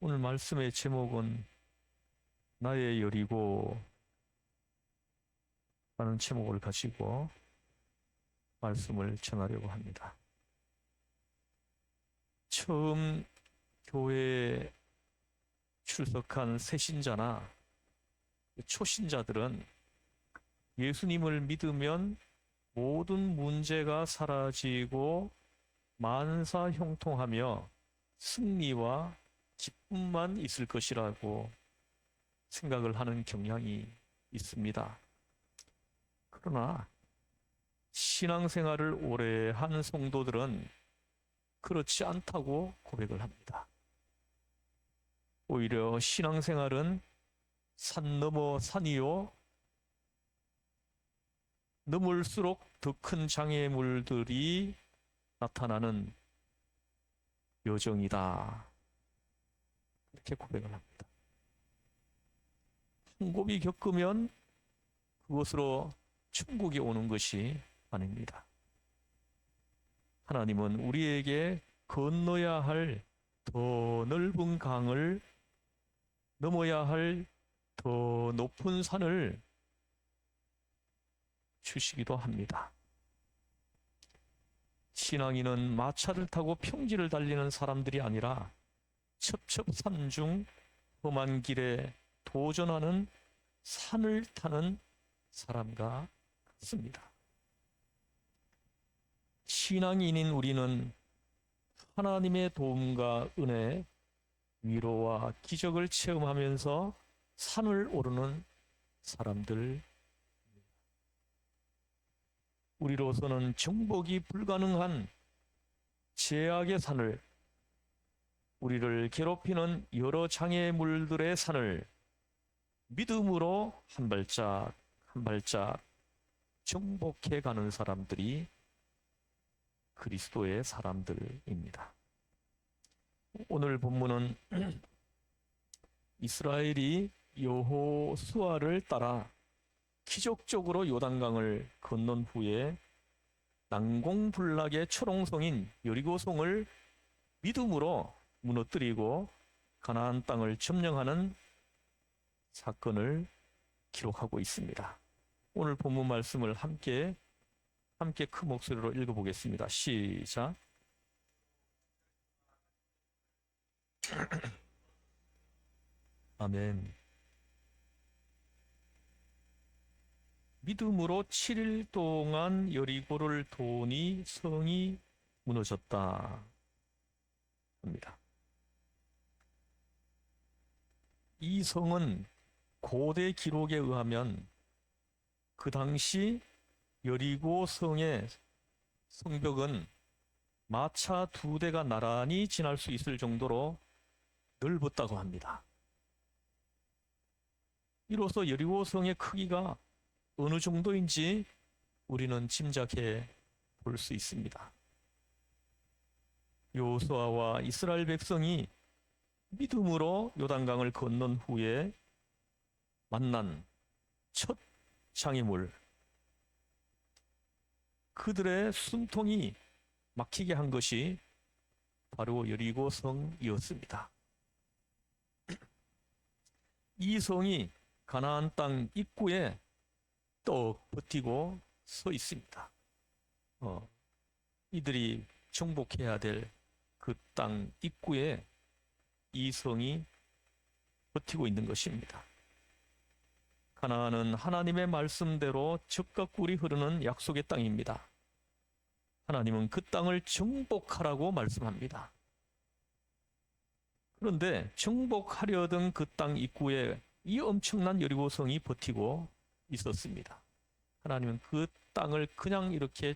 오늘 말씀의 제목은 나의 여리고 라는 제목을 가지고 말씀을 전하려고 합니다. 처음 교회에 출석한 새신자나 초신자들은 예수님을 믿으면 모든 문제가 사라지고 만사 형통하며 승리와 기쁨만 있을 것이라고 생각을 하는 경향이 있습니다. 그러나 신앙생활을 오래 한 성도들은 그렇지 않다고 고백을 합니다. 오히려 신앙생활은 산 넘어 산이요, 넘을수록 더 큰 장애물들이 나타나는 여정이다. 이렇게 고백을 합니다. 한 곱이 겪으면 그것으로 천국이 오는 것이 아닙니다. 하나님은 우리에게 건너야 할 더 넓은 강을, 넘어야 할 더 높은 산을 주시기도 합니다. 신앙인은 마차를 타고 평지를 달리는 사람들이 아니라 첩첩산중 험한 길에 도전하는 산을 타는 사람과 같습니다. 신앙인인 우리는 하나님의 도움과 은혜, 위로와 기적을 체험하면서 산을 오르는 사람들, 우리로서는 정복이 불가능한 제약의 산을, 우리를 괴롭히는 여러 장애물들의 산을 믿음으로 한 발짝 한 발짝 정복해 가는 사람들이 그리스도의 사람들입니다. 오늘 본문은 이스라엘이 여호수아를 따라 기적적으로 요단강을 건넌 후에 난공불락의 초롱성인 여리고성을 믿음으로 무너뜨리고 가나안 땅을 점령하는 사건을 기록하고 있습니다. 오늘 본문 말씀을 함께 큰 목소리로 읽어보겠습니다. 시작. 아멘. 믿음으로 7일 동안 여리고를 도니 성이 무너졌다 합니다. 이 성은 고대 기록에 의하면 그 당시 여리고 성의 성벽은 마차 2대가 나란히 지날 수 있을 정도로 넓었다고 합니다. 이로써 여리고 성의 크기가 어느 정도인지 우리는 짐작해 볼 수 있습니다. 여호수아와 이스라엘 백성이 믿음으로 요단강을 건넌 후에 만난 첫 장애물, 그들의 숨통이 막히게 한 것이 바로 여리고 성이었습니다. 이 성이 가나안 땅 입구에 떡 버티고 서 있습니다. 이들이 정복해야 될 그 땅 입구에 이 성이 버티고 있는 것입니다. 가나안은 하나님의 말씀대로 젖과 꿀이 흐르는 약속의 땅입니다. 하나님은 그 땅을 정복하라고 말씀합니다. 그런데 정복하려던 그 땅 입구에 이 엄청난 여리고성이 버티고 있었습니다. 하나님은 그 땅을 그냥 이렇게,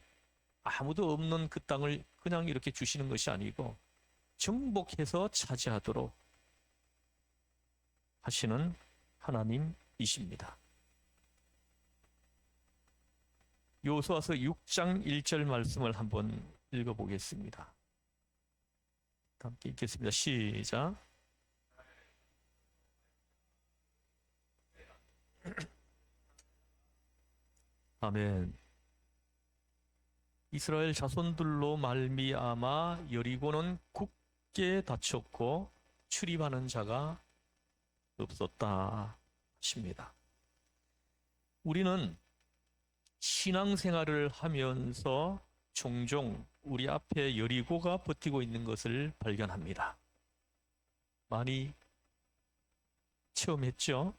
아무도 없는 그 땅을 그냥 이렇게 주시는 것이 아니고 정복해서 차지하도록 하시는 하나님이십니다. 여호수아서 6장 1절 말씀을 한번 읽어보겠습니다. 함께 읽겠습니다. 시작. 아멘. 이스라엘 자손들로 말미암아 여리고는 굳게 닫혔고 출입하는 자가 없었다 하십니다. 우리는 신앙생활을 하면서 종종 우리 앞에 여리고가 버티고 있는 것을 발견합니다. 많이 체험했죠?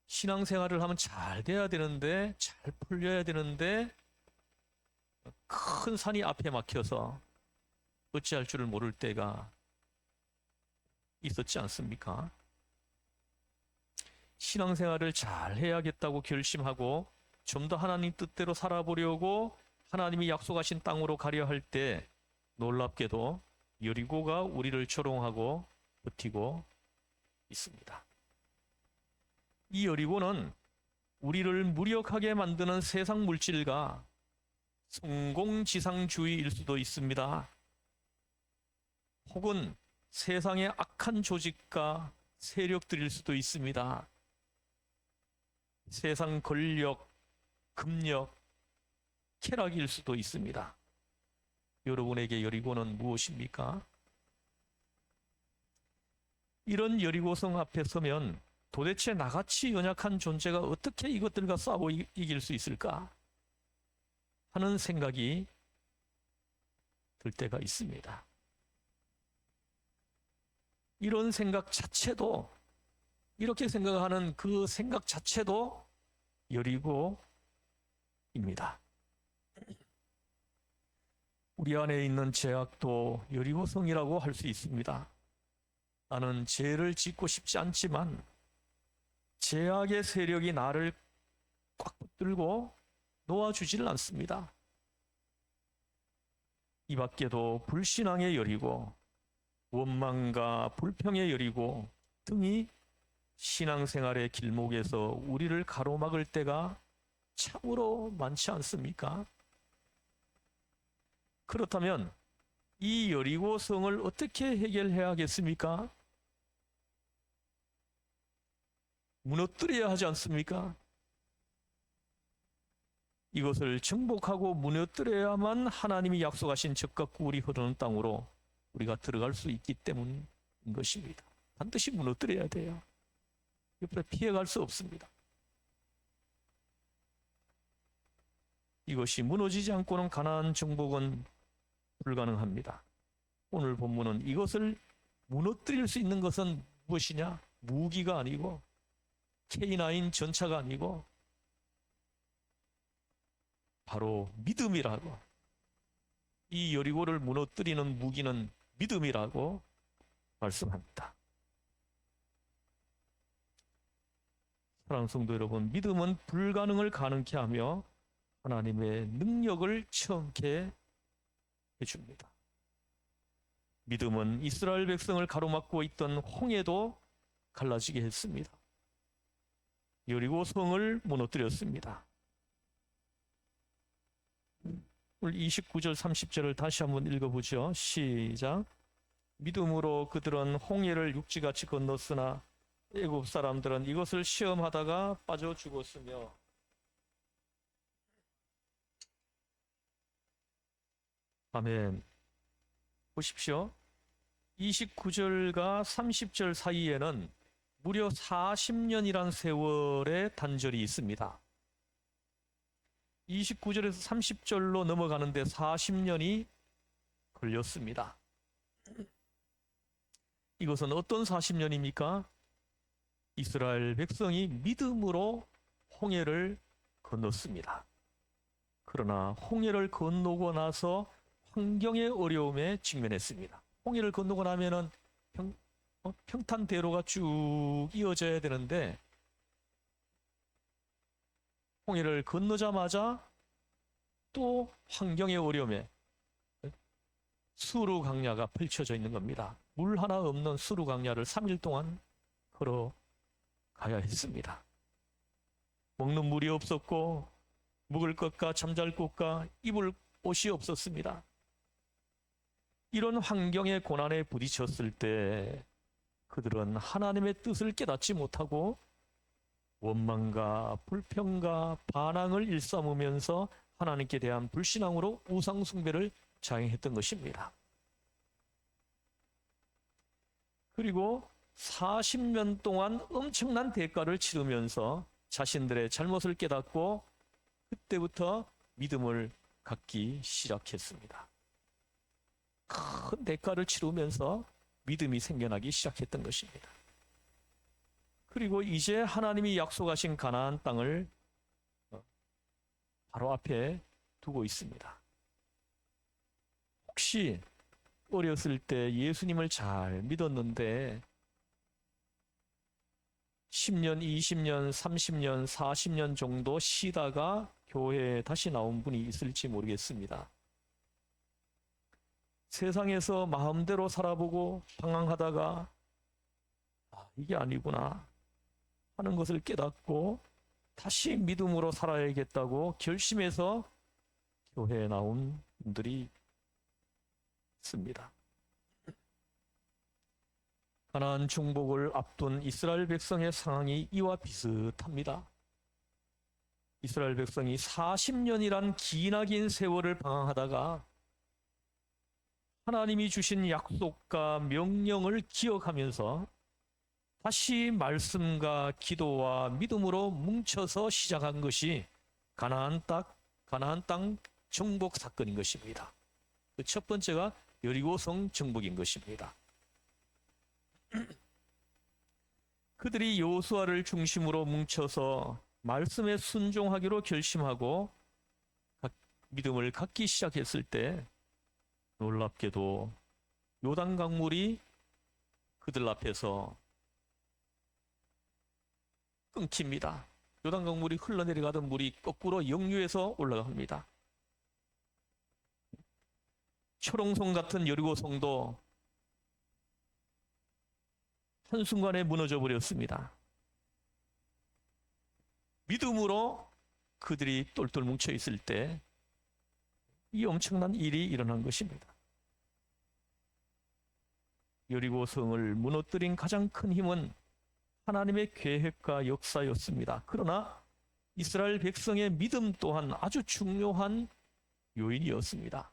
신앙생활을 하면 잘 돼야 되는데, 잘 풀려야 되는데 큰 산이 앞에 막혀서 어찌할 줄을 모를 때가 있었지 않습니까? 신앙생활을 잘 해야겠다고 결심하고 좀 더 하나님 뜻대로 살아보려고 하나님이 약속하신 땅으로 가려 할 때 놀랍게도 여리고가 우리를 조롱하고 버티고 있습니다. 이 여리고는 우리를 무력하게 만드는 세상 물질과 성공지상주의일 수도 있습니다. 혹은 세상의 악한 조직과 세력들일 수도 있습니다. 세상 권력, 금력, 쾌락일 수도 있습니다. 여러분에게 여리고는 무엇입니까? 이런 여리고성 앞에 서면 도대체 나같이 연약한 존재가 어떻게 이것들과 싸워 이길 수 있을까 하는 생각이 들 때가 있습니다. 이런 생각 자체도, 이렇게 생각하는 그 생각 자체도 여리고입니다. 우리 안에 있는 죄악도 여리고성이라고 할 수 있습니다. 나는 죄를 짓고 싶지 않지만 죄악의 세력이 나를 꽉 붙들고 놓아주지를 않습니다. 이 밖에도 불신앙의 여리고, 원망과 불평의 여리고 등이 신앙생활의 길목에서 우리를 가로막을 때가 참으로 많지 않습니까? 그렇다면 이 여리고성을 어떻게 해결해야겠습니까? 무너뜨려야 하지 않습니까? 이것을 정복하고 무너뜨려야만 하나님이 약속하신 적과 꿀이 흐르는 땅으로 우리가 들어갈 수 있기 때문인 것입니다. 반드시 무너뜨려야 돼요. 옆으로 피해갈 수 없습니다. 이것이 무너지지 않고는 가나안 정복은 불가능합니다. 오늘 본문은 이것을 무너뜨릴 수 있는 것은 무엇이냐? 무기가 아니고 K9 전차가 아니고 바로 믿음이라고. 이 여리고를 무너뜨리는 무기는 믿음이라고 말씀합니다. 사랑하는 성도 여러분, 믿음은 불가능을 가능케 하며 하나님의 능력을 체험케 해줍니다. 믿음은 이스라엘 백성을 가로막고 있던 홍해도 갈라지게 했습니다. 여리고 성을 무너뜨렸습니다. 오늘 29절 30절을 다시 한번 읽어보죠. 시작. 믿음으로 그들은 홍해를 육지같이 건넜으나 애굽 사람들은 이것을 시험하다가 빠져 죽었으며. 아멘. 보십시오. 29절과 30절 사이에는 무려 40년이란 세월의 단절이 있습니다. 29절에서 30절로 넘어가는데 40년이 걸렸습니다. 이것은 어떤 40년입니까? 이스라엘 백성이 믿음으로 홍해를 건넜습니다. 그러나 홍해를 건너고 나서 환경의 어려움에 직면했습니다. 홍해를 건너고 나면은 평탄대로가 쭉 이어져야 되는데 홍해를 건너자마자 또 환경의 어려움에 수루 강야가 펼쳐져 있는 겁니다. 물 하나 없는 수루 강야를 3일 동안 걸어가야 했습니다. 먹는 물이 없었고 묵을 것과 잠잘 곳과 입을 옷이 없었습니다. 이런 환경의 고난에 부딪혔을 때 그들은 하나님의 뜻을 깨닫지 못하고 원망과 불평과 반항을 일삼으면서 하나님께 대한 불신앙으로 우상 숭배를 자행했던 것입니다. 그리고 40년 동안 엄청난 대가를 치르면서 자신들의 잘못을 깨닫고 그때부터 믿음을 갖기 시작했습니다. 큰 대가를 치르면서 믿음이 생겨나기 시작했던 것입니다. 그리고 이제 하나님이 약속하신 가나안 땅을 바로 앞에 두고 있습니다. 혹시 어렸을 때 예수님을 잘 믿었는데 10년, 20년, 30년, 40년 정도 쉬다가 교회에 다시 나온 분이 있을지 모르겠습니다. 세상에서 마음대로 살아보고 방황하다가 이게 아니구나 하는 것을 깨닫고 다시 믿음으로 살아야겠다고 결심해서 교회에 나온 분들이 있습니다. 가나안 정복을 앞둔 이스라엘 백성의 상황이 이와 비슷합니다. 이스라엘 백성이 40년이란 기나긴 세월을 방황하다가 하나님이 주신 약속과 명령을 기억하면서 다시 말씀과 기도와 믿음으로 뭉쳐서 시작한 것이 가나안 땅 정복 사건인 것입니다. 그 첫 번째가 여리고성 정복인 것입니다. 그들이 여호수아를 중심으로 뭉쳐서 말씀에 순종하기로 결심하고 믿음을 갖기 시작했을 때 놀랍게도 요단 강물이 그들 앞에서 끊깁니다. 요단 강물이 흘러내려가던 물이 거꾸로 역류해서 올라갑니다. 초롱성 같은 여리고성도 한순간에 무너져 버렸습니다. 믿음으로 그들이 똘똘 뭉쳐 있을 때 이 엄청난 일이 일어난 것입니다. 여리고성을 무너뜨린 가장 큰 힘은 하나님의 계획과 역사였습니다. 그러나 이스라엘 백성의 믿음 또한 아주 중요한 요인이었습니다.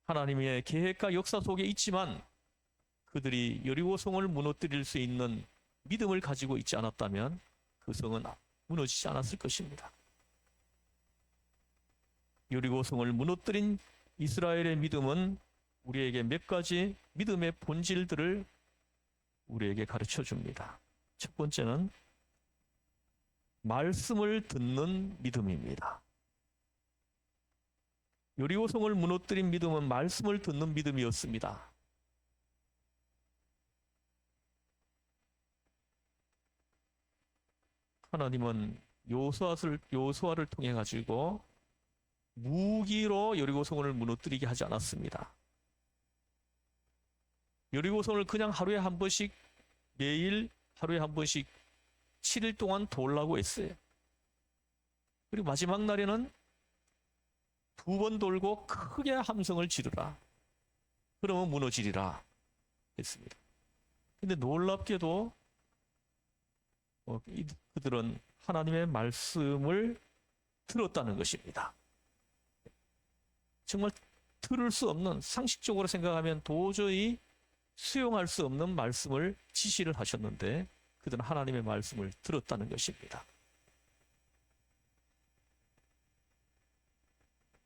하나님의 계획과 역사 속에 있지만 그들이 여리고성을 무너뜨릴 수 있는 믿음을 가지고 있지 않았다면 그 성은 무너지지 않았을 것입니다. 여리고성을 무너뜨린 이스라엘의 믿음은 우리에게 몇 가지 믿음의 본질들을 우리에게 가르쳐 줍니다. 첫 번째는 말씀을 듣는 믿음입니다. 여리고성을 무너뜨린 믿음은 말씀을 듣는 믿음이었습니다. 하나님은 여호수아를 통해 가지고 무기로 여리고성을 무너뜨리게 하지 않았습니다. 여리고성을 그냥 하루에 한 번씩 매일 하루에 한 번씩 7일 동안 돌라고 했어요. 그리고 마지막 날에는 2번 돌고 크게 함성을 지르라. 그러면 무너지리라 했습니다. 근데 놀랍게도 그들은 하나님의 말씀을 들었다는 것입니다. 정말 들을 수 없는, 상식적으로 생각하면 도저히 수용할 수 없는 말씀을 지시를 하셨는데 그들은 하나님의 말씀을 들었다는 것입니다.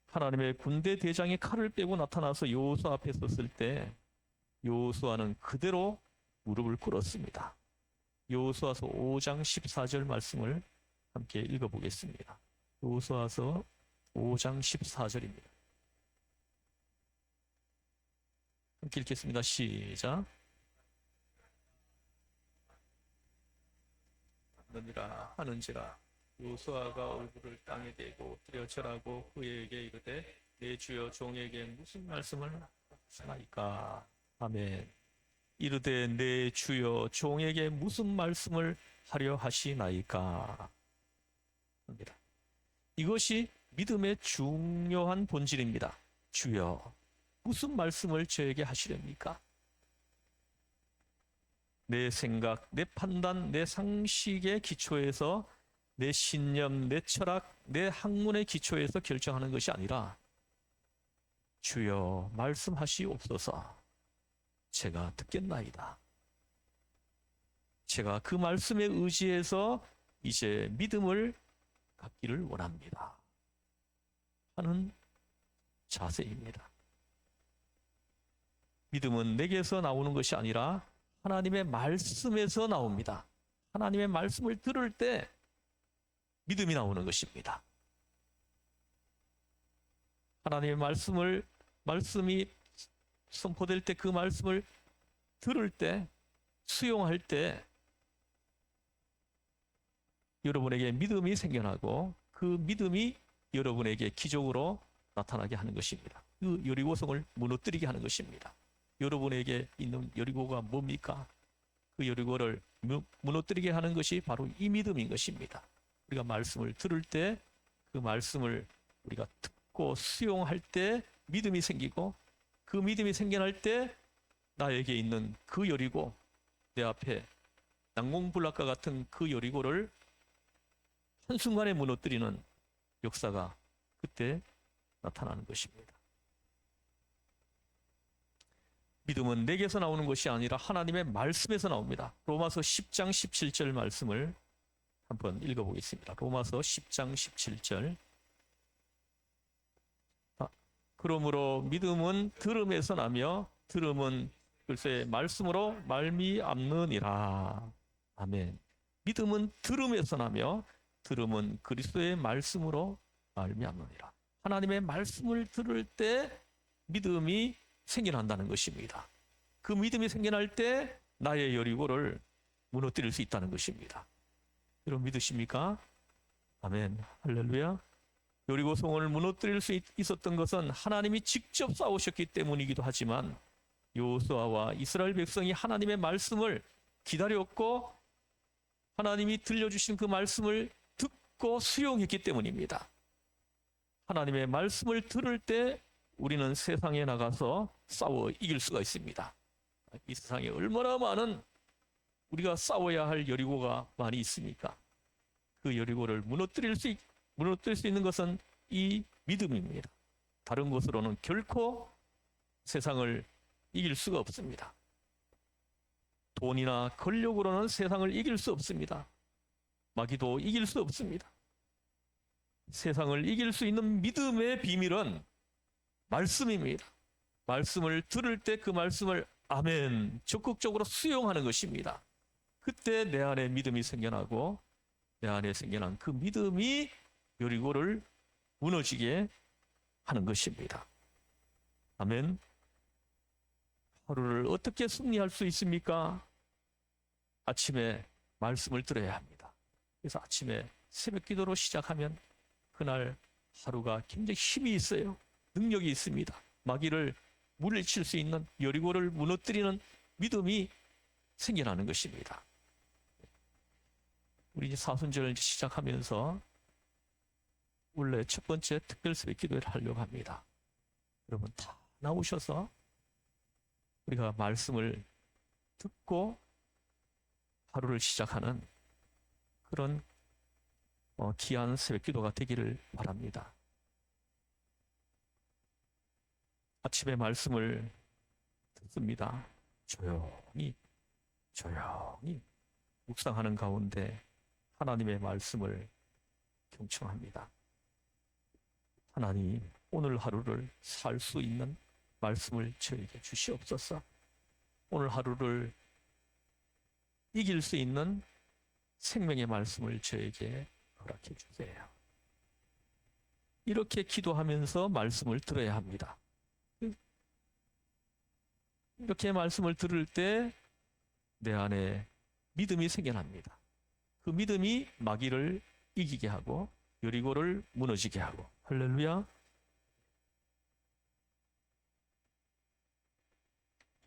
하나님의 군대 대장이 칼을 빼고 나타나서 여호수아 앞에 섰을 때 여호수아는 그대로 무릎을 꿇었습니다. 여호수아서 5장 14절 말씀을 함께 읽어보겠습니다. 여호수아서 5장 14절입니다. 함께 읽겠습니다. 시작. 너니라 하는지라 여호수아가 얼굴을 땅에 대고 엎드려 절하고 그에게 이르되 내 주여 종에게 무슨 말씀을 하시나이까. 아멘. 이르되 내 주여 종에게 무슨 말씀을 하려 하시나이까 합니다. 이것이 믿음의 중요한 본질입니다. 주여 무슨 말씀을 저에게 하시렵니까? 내 생각, 내 판단, 내 상식의 기초에서 내 신념, 내 철학, 내 학문의 기초에서 결정하는 것이 아니라 주여 말씀하시옵소서. 제가 듣겠나이다. 제가 그 말씀에 의지해서 이제 믿음을 갖기를 원합니다. 하는 자세입니다. 믿음은 내게서 나오는 것이 아니라 하나님의 말씀에서 나옵니다. 하나님의 말씀을 들을 때 믿음이 나오는 것입니다. 하나님의 말씀이 선포될 때 그 말씀을 들을 때, 수용할 때 여러분에게 믿음이 생겨나고 그 믿음이 여러분에게 기적으로 나타나게 하는 것입니다. 그 여리고성을 무너뜨리게 하는 것입니다. 여러분에게 있는 여리고가 뭡니까? 그 여리고를 무너뜨리게 하는 것이 바로 이 믿음인 것입니다. 우리가 말씀을 들을 때 그 말씀을 우리가 듣고 수용할 때 믿음이 생기고 그 믿음이 생겨날 때 나에게 있는 그 여리고, 내 앞에 난공불락과 같은 그 여리고를 한순간에 무너뜨리는 역사가 그때 나타나는 것입니다. 믿음은 내게서 나오는 것이 아니라 하나님의 말씀에서 나옵니다. 로마서 10장 17절 말씀을 한번 읽어보겠습니다. 로마서 10장 17절. 그러므로 믿음은 들음에서 나며 들음은 글쎄 말씀으로 말미암느니라. 아멘. 믿음은 들음에서 나며 들음은 그리스도의 말씀으로 말미암느니라. 하나님의 말씀을 들을 때 믿음이 생겨난다는 것입니다. 그 믿음이 생겨날 때 나의 여리고를 무너뜨릴 수 있다는 것입니다. 여러분 믿으십니까? 아멘. 할렐루야. 여리고 성을 무너뜨릴 수 있었던 것은 하나님이 직접 싸우셨기 때문이기도 하지만 여호수아와 이스라엘 백성이 하나님의 말씀을 기다렸고 하나님이 들려주신 그 말씀을 듣고 수용했기 때문입니다. 하나님의 말씀을 들을 때 우리는 세상에 나가서 싸워 이길 수가 있습니다. 이 세상에 얼마나 많은 우리가 싸워야 할 여리고가 많이 있습니까? 그 여리고를 무너뜨릴 수 있는 것은 이 믿음입니다. 다른 것으로는 결코 세상을 이길 수가 없습니다. 돈이나 권력으로는 세상을 이길 수 없습니다. 마귀도 이길 수 없습니다. 세상을 이길 수 있는 믿음의 비밀은 말씀입니다. 말씀을 들을 때 그 말씀을 아멘 적극적으로 수용하는 것입니다. 그때 내 안에 믿음이 생겨나고 내 안에 생겨난 그 믿음이 여리고를 무너지게 하는 것입니다. 아멘. 하루를 어떻게 승리할 수 있습니까? 아침에 말씀을 들어야 합니다. 그래서 아침에 새벽 기도로 시작하면 그날 하루가 굉장히 힘이 있어요. 능력이 있습니다. 마귀를 물리칠 수 있는, 여리고를 무너뜨리는 믿음이 생겨나는 것입니다. 우리 이제 사순절 시작하면서 원래 첫 번째 특별 새벽 기도를 하려고 합니다. 여러분 다 나오셔서 우리가 말씀을 듣고 하루를 시작하는 그런 귀한 새벽 기도가 되기를 바랍니다. 아침에 말씀을 듣습니다. 조용히 묵상하는 가운데 하나님의 말씀을 경청합니다. 하나님, 오늘 하루를 살 수 있는 말씀을 저에게 주시옵소서. 오늘 하루를 이길 수 있는 생명의 말씀을 저에게 허락해 주세요. 이렇게 기도하면서 말씀을 들어야 합니다. 이렇게 말씀을 들을 때 내 안에 믿음이 생겨납니다. 그 믿음이 마귀를 이기게 하고 여리고를 무너지게 하고. 할렐루야.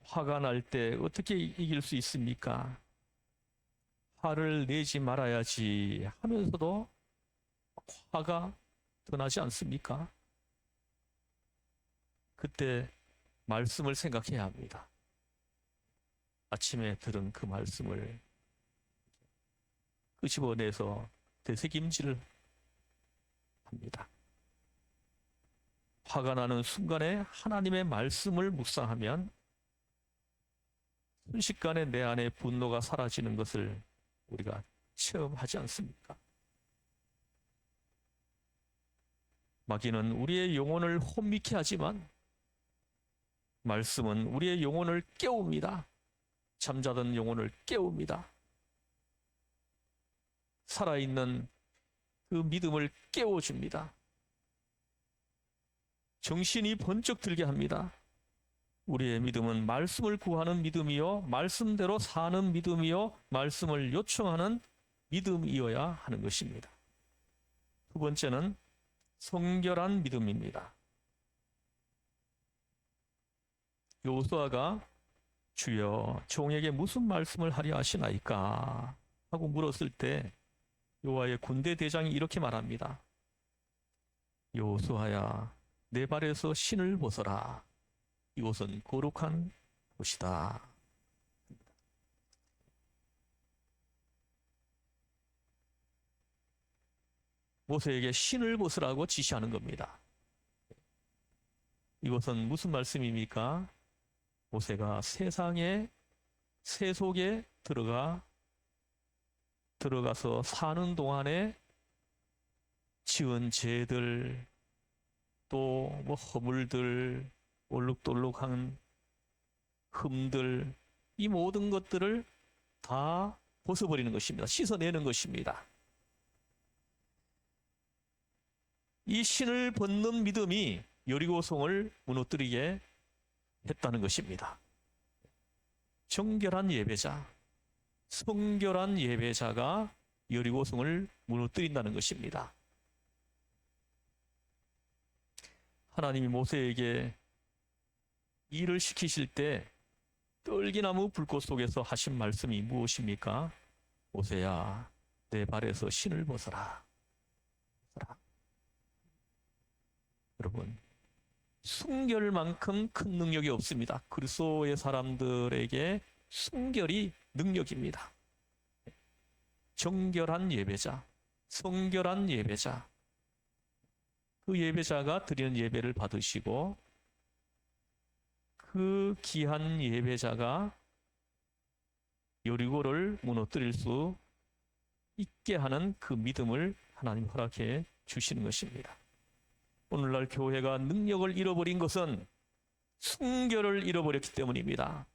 화가 날 때 어떻게 이길 수 있습니까? 화를 내지 말아야지 하면서도 화가 더 나지 않습니까? 그때 말씀을 생각해야 합니다. 아침에 들은 그 말씀을 끄집어내서 되새김질 합니다. 화가 나는 순간에 하나님의 말씀을 묵상하면 순식간에 내 안에 분노가 사라지는 것을 우리가 체험하지 않습니까? 마귀는 우리의 영혼을 혼미케 하지만 말씀은 우리의 영혼을 깨웁니다. 잠자던 영혼을 깨웁니다. 살아있는 그 믿음을 깨워줍니다. 정신이 번쩍 들게 합니다. 우리의 믿음은 말씀을 구하는 믿음이요, 말씀대로 사는 믿음이요, 말씀을 요청하는 믿음이어야 하는 것입니다. 두 번째는 성결한 믿음입니다. 여호수아가 주여 종에게 무슨 말씀을 하려 하시나이까 하고 물었을 때 여호와의 군대 대장이 이렇게 말합니다. 여호수아야, 내 발에서 신을 벗어라. 이곳은 거룩한 곳이다. 모세에게 신을 벗으라고 지시하는 겁니다. 이것은 무슨 말씀입니까? 모세가 세상의 세속에 들어가서 사는 동안에 지은 죄들, 또 뭐 허물들, 올룩돌룩한 흠들, 이 모든 것들을 다 벗어버리는 것입니다. 씻어내는 것입니다. 이 신을 벗는 믿음이 여리고성을 무너뜨리게 했다는 것입니다. 정결한 예배자, 성결한 예배자가 여리고성을 무너뜨린다는 것입니다. 하나님이 모세에게 일을 시키실 때 떨기나무 불꽃 속에서 하신 말씀이 무엇입니까? 모세야, 내 발에서 신을 벗어라. 여러분, 순결만큼 큰 능력이 없습니다. 그리스도의 사람들에게 순결이 능력입니다. 정결한 예배자, 성결한 예배자, 그 예배자가 드리는 예배를 받으시고 그 귀한 예배자가 여리고를 무너뜨릴 수 있게 하는 그 믿음을 하나님 허락해 주시는 것입니다. 오늘날 교회가 능력을 잃어버린 것은 순결을 잃어버렸기 때문입니다.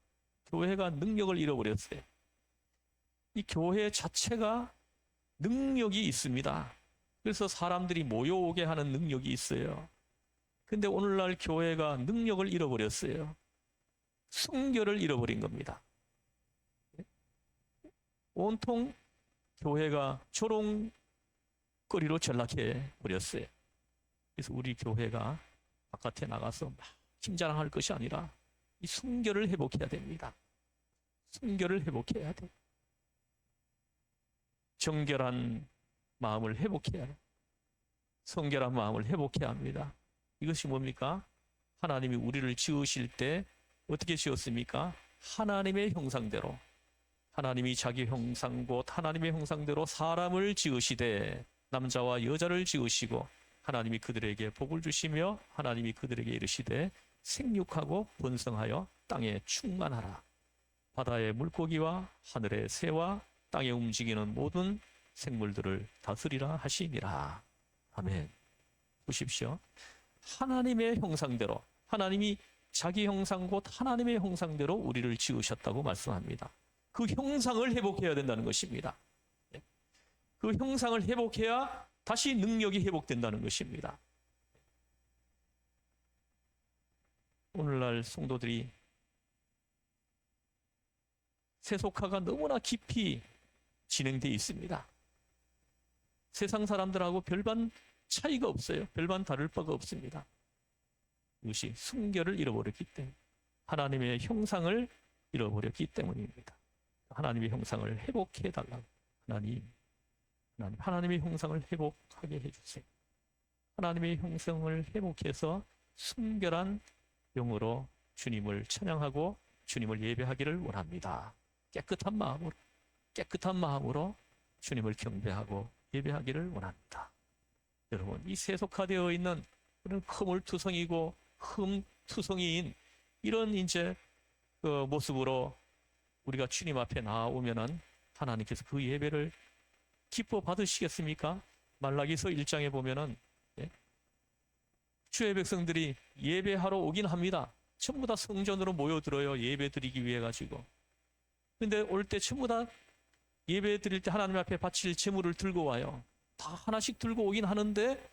교회가 능력을 잃어버렸어요. 이 교회 자체가 능력이 있습니다. 그래서 사람들이 모여오게 하는 능력이 있어요. 근데 오늘날 교회가 능력을 잃어버렸어요. 순결을 잃어버린 겁니다. 온통 교회가 조롱거리로 전락해 버렸어요. 그래서 우리 교회가 바깥에 나가서 막 힘자랑할 것이 아니라 이 순결을 회복해야 됩니다. 순결을 회복해야 돼. 정결한 마음을 회복해야 해. 성결한 마음을 회복해야 합니다. 이것이 뭡니까? 하나님이 우리를 지으실 때 어떻게 지었습니까? 하나님의 형상대로, 하나님이 자기 형상 곧 하나님의 형상대로 사람을 지으시되 남자와 여자를 지으시고 하나님이 그들에게 복을 주시며 하나님이 그들에게 이르시되 생육하고 번성하여 땅에 충만하라. 바다의 물고기와 하늘의 새와 땅에 움직이는 모든 생물들을 다스리라 하시니라. 아멘. 보십시오. 하나님의 형상대로, 하나님이 자기 형상 곧 하나님의 형상대로 우리를 지으셨다고 말씀합니다. 그 형상을 회복해야 된다는 것입니다. 그 형상을 회복해야 다시 능력이 회복된다는 것입니다. 오늘날 성도들이 세속화가 너무나 깊이 진행되어 있습니다. 세상 사람들하고 별반 차이가 없어요. 별반 다를 바가 없습니다. 이것이 순결을 잃어버렸기 때문에, 하나님의 형상을 잃어버렸기 때문입니다. 하나님의 형상을 회복해 달라고 하나님의 형상을 회복하게 해주세요. 하나님의 형상을 회복해서 순결한 영으로 주님을 찬양하고 주님을 예배하기를 원합니다. 깨끗한 마음으로 주님을 경배하고 예배하기를 원합니다. 여러분, 이 세속화되어 있는 그런 허물투성이고 흠투성이인 이런 이제 그 모습으로 우리가 주님 앞에 나오면은 하나님께서 그 예배를 기뻐 받으시겠습니까? 말라기서 1장에 보면은 주의 백성들이 예배하러 오긴 합니다. 전부 다 성전으로 모여들어요. 예배 드리기 위해 가지고. 근데 올 때 전부 다 예배 드릴 때 하나님 앞에 바칠 제물을 들고 와요. 다 하나씩 들고 오긴 하는데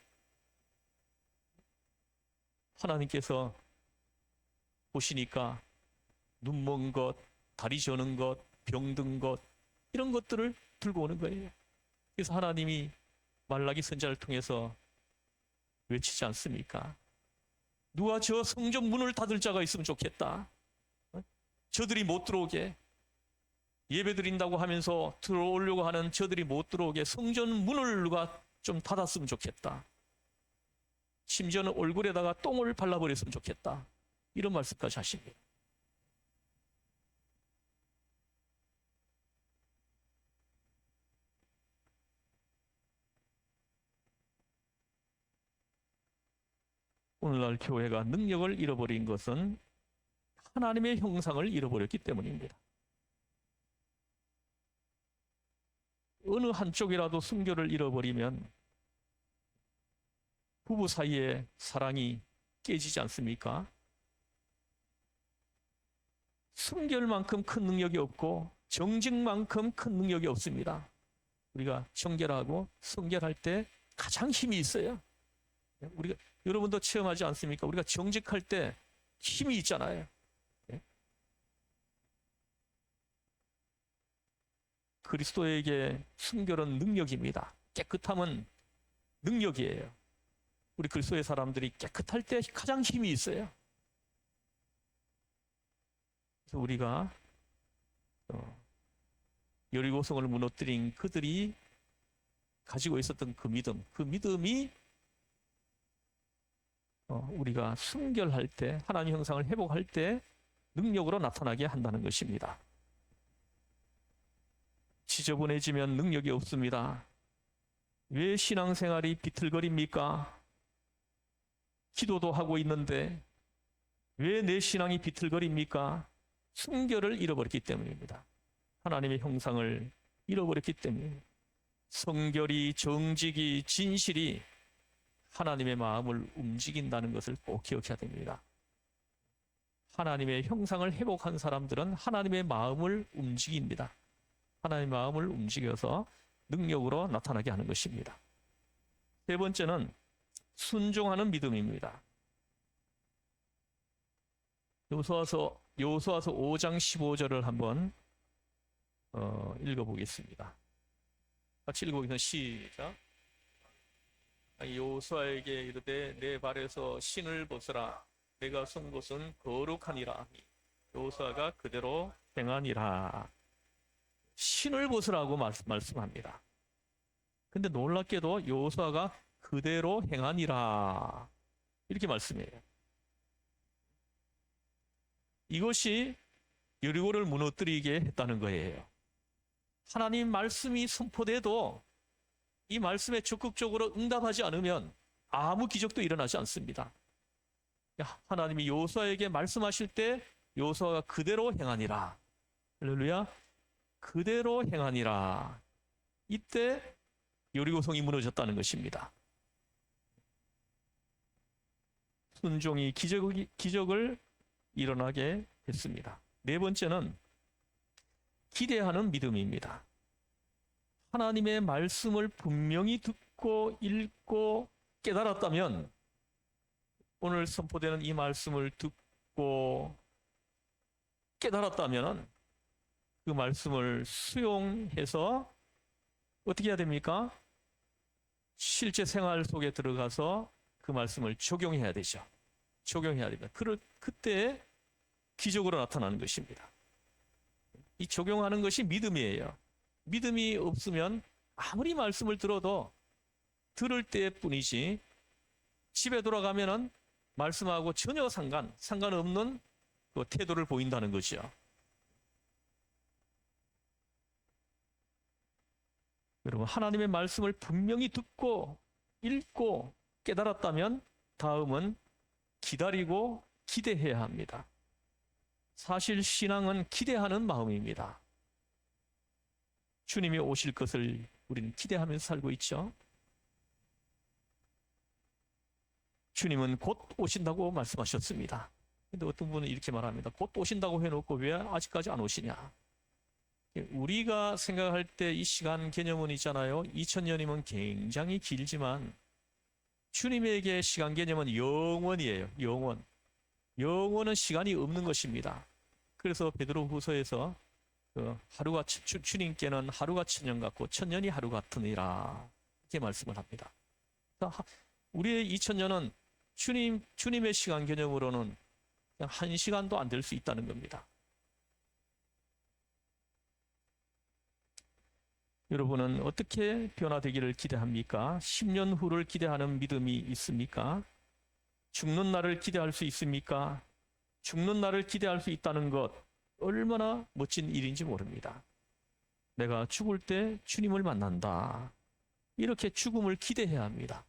하나님께서 보시니까 눈먼 것, 다리 저는 것, 병든 것 이런 것들을 들고 오는 거예요. 그래서 하나님이 말라기 선지자를 통해서 외치지 않습니까? 누가 저 성전 문을 닫을 자가 있으면 좋겠다. 저들이 못 들어오게, 예배 드린다고 하면서 들어오려고 하는 저들이 못 들어오게 성전 문을 누가 좀 닫았으면 좋겠다. 심지어는 얼굴에다가 똥을 발라버렸으면 좋겠다. 이런 말씀까지 하십니다. 오늘날 교회가 능력을 잃어버린 것은 하나님의 형상을 잃어버렸기 때문입니다. 어느 한쪽이라도 순결을 잃어버리면 부부 사이의 사랑이 깨지지 않습니까? 순결만큼 큰 능력이 없고 정직만큼 큰 능력이 없습니다. 우리가 정결하고 순결할 때 가장 힘이 있어요. 우리가 여러분도 체험하지 않습니까? 우리가 정직할 때 힘이 있잖아요. 그리스도에게 순결은 능력입니다. 깨끗함은 능력이에요. 우리 그리스도의 사람들이 깨끗할 때 가장 힘이 있어요. 그래서 우리가 여리고성을 무너뜨린 그들이 가지고 있었던 그 믿음이 우리가 순결할 때, 하나님 형상을 회복할 때 능력으로 나타나게 한다는 것입니다. 지저분해지면 능력이 없습니다. 왜 신앙생활이 비틀거립니까? 기도도 하고 있는데 왜 내 신앙이 비틀거립니까? 순결을 잃어버렸기 때문입니다. 하나님의 형상을 잃어버렸기 때문에 성결이, 정직이, 진실이 하나님의 마음을 움직인다는 것을 꼭 기억해야 됩니다. 하나님의 형상을 회복한 사람들은 하나님의 마음을 움직입니다. 하나님의 마음을 움직여서 능력으로 나타나게 하는 것입니다. 세 번째는 순종하는 믿음입니다. 요소와서 5장 15절을 한번 읽어보겠습니다. 같이 읽어보겠습니다. 시작. 여호수아에게 이르되 내 발에서 신을 벗으라. 내가 선 곳은 거룩하니라. 여호수아가 그대로 행하니라. 신을 벗으라고 말씀합니다. 근데 놀랍게도 여호수아가 그대로 행하니라 이렇게 말씀해요. 이것이 여리고를 무너뜨리게 했다는 거예요. 하나님 말씀이 선포돼도 이 말씀에 적극적으로 응답하지 않으면 아무 기적도 일어나지 않습니다. 하나님이 여호수아에게 말씀하실 때 여호수아가 그대로 행하니라. 할렐루야. 그대로 행하니라. 이때 여리고성이 무너졌다는 것입니다. 순종이 기적을 일어나게 했습니다. 네 번째는 기대하는 믿음입니다. 하나님의 말씀을 분명히 듣고 읽고 깨달았다면, 오늘 선포되는 이 말씀을 듣고 깨달았다면 그 말씀을 수용해서 어떻게 해야 됩니까? 실제 생활 속에 들어가서 그 말씀을 적용해야 되죠. 적용해야 됩니다. 그때 기적으로 나타나는 것입니다. 이 적용하는 것이 믿음이에요. 믿음이 없으면 아무리 말씀을 들어도 들을 때뿐이지 집에 돌아가면은 말씀하고 전혀 상관없는 그 태도를 보인다는 거죠. 여러분, 하나님의 말씀을 분명히 듣고 읽고 깨달았다면 다음은 기다리고 기대해야 합니다. 사실 신앙은 기대하는 마음입니다. 주님이 오실 것을 우리는 기대하면서 살고 있죠. 주님은 곧 오신다고 말씀하셨습니다. 근데 어떤 분은 이렇게 말합니다. 곧 오신다고 해놓고 왜 아직까지 안 오시냐? 우리가 생각할 때 이 시간 개념은 있잖아요. 2000년이면 굉장히 길지만 주님에게 시간 개념은 영원이에요. 영원. 영원은 시간이 없는 것입니다. 그래서 베드로후서에서 하루가 주님께는 하루가 천년 같고 천년이 하루 같으니라 이렇게 말씀을 합니다. 우리의 2000년은 주님의 시간 개념으로는 그냥 1시간도 안 될 수 있다는 겁니다. 여러분은 어떻게 변화되기를 기대합니까? 10년 후를 기대하는 믿음이 있습니까? 죽는 날을 기대할 수 있습니까? 죽는 날을 기대할 수 있다는 것 얼마나 멋진 일인지 모릅니다. 내가 죽을 때 주님을 만난다. 이렇게 죽음을 기대해야 합니다.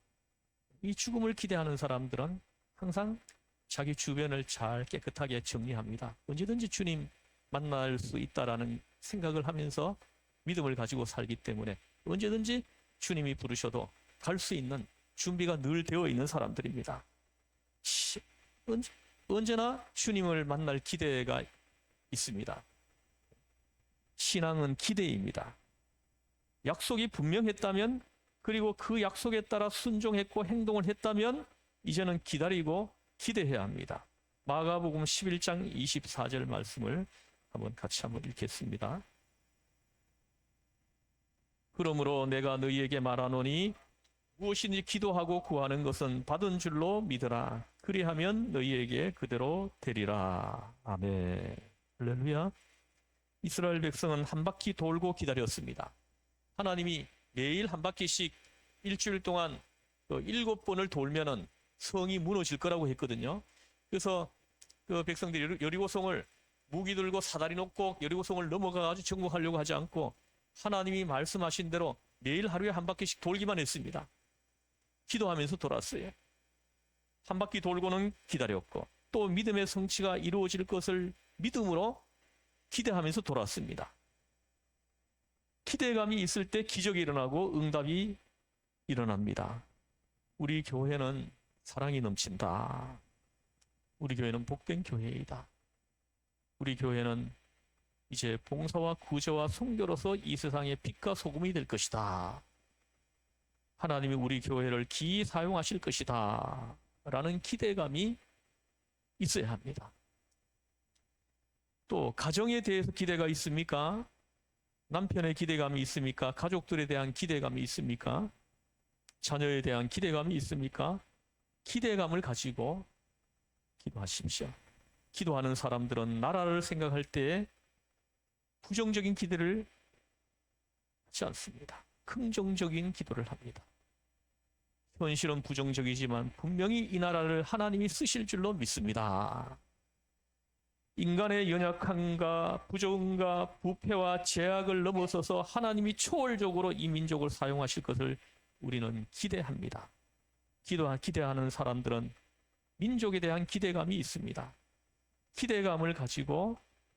이 죽음을 기대하는 사람들은 항상 자기 주변을 잘 깨끗하게 정리합니다. 언제든지 주님 만날 수 있다라는 생각을 하면서 믿음을 가지고 살기 때문에 언제든지 주님이 부르셔도 갈 수 있는 준비가 늘 되어 있는 사람들입니다. 언제나 주님을 만날 기대가 있습니다. 신앙은 기대입니다. 약속이 분명했다면 그리고 그 약속에 따라 순종했고 행동을 했다면 이제는 기다리고 기대해야 합니다. 마가복음 11장 24절 말씀을 같이 한번 읽겠습니다. 그러므로 내가 너희에게 말하노니 무엇이든지 기도하고 구하는 것은 받은 줄로 믿으라. 그리하면 너희에게 그대로 되리라. 아멘. 할렐루야. 이스라엘 백성은 한 바퀴 돌고 기다렸습니다. 하나님이 매일 한 바퀴씩 일주일 동안 7번을 돌면은 성이 무너질 거라고 했거든요. 그래서 그 백성들이 여리고성을 무기 들고 사다리 놓고 여리고성을 넘어가가지고 정복하려고 하지 않고 하나님이 말씀하신 대로 매일 하루에 한 바퀴씩 돌기만 했습니다. 기도하면서 돌았어요. 한 바퀴 돌고는 기다렸고 또 믿음의 성취가 이루어질 것을 믿음으로 기대하면서 돌았습니다. 기대감이 있을 때 기적이 일어나고 응답이 일어납니다. 우리 교회는 사랑이 넘친다. 우리 교회는 복된 교회이다. 우리 교회는 이제 봉사와 구제와 선교로서 이 세상의 빛과 소금이 될 것이다. 하나님이 우리 교회를 기이 사용하실 것이다. 라는 기대감이 있어야 합니다. 또 가정에 대해서 기대가 있습니까? 남편의 기대감이 있습니까? 가족들에 대한 기대감이 있습니까? 자녀에 대한 기대감이 있습니까? 기대감을 가지고 기도하십시오. 기도하는 사람들은 나라를 생각할 때 부정적인 기대를 하지 않습니다. 긍정적인 기도를 합니다. 현실은 부정적이지만 분명히 이 나라를 하나님이 쓰실 줄로 믿습니다. 인간의 연약함과 부정과 부패와 제약을 넘어서서 하나님이 초월적으로 이 민족을 사용하실 것을 우리는 기대합니다. 기대하는 사람들은 민족에 대한 기대감이 있습니다. 기대감을 가지고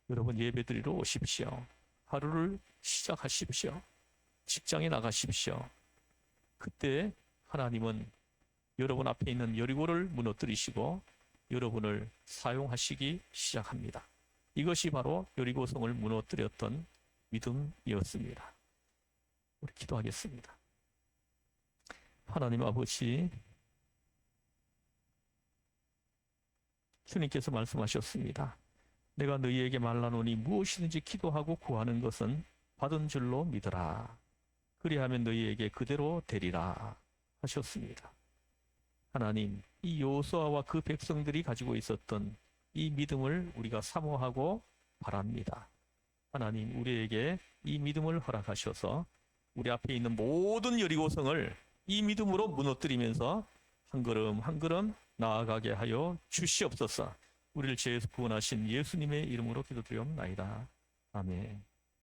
여러분 예배드리러 오십시오. 하루를 시작하십시오. 직장에 나가십시오. 그때 하나님은 여러분 앞에 있는 여리고를 무너뜨리시고 여러분을 사용하시기 시작합니다. 이것이 바로 여리고성을 무너뜨렸던 믿음이었습니다. 우리 기도하겠습니다. 하나님 아버지, 주님께서 말씀하셨습니다. 내가 너희에게 말하노니 무엇이든지 기도하고 구하는 것은 받은 줄로 믿으라. 그리하면 너희에게 그대로 되리라 하셨습니다. 하나님, 이 여호수아와 그 백성들이 가지고 있었던 이 믿음을 우리가 사모하고 바랍니다. 하나님, 우리에게 이 믿음을 허락하셔서 우리 앞에 있는 모든 여리고성을 이 믿음으로 무너뜨리면서 한 걸음 한 걸음 나아가게 하여 주시옵소서. 우리를 죄에서 구원하신 예수님의 이름으로 기도드리옵나이다. 아멘.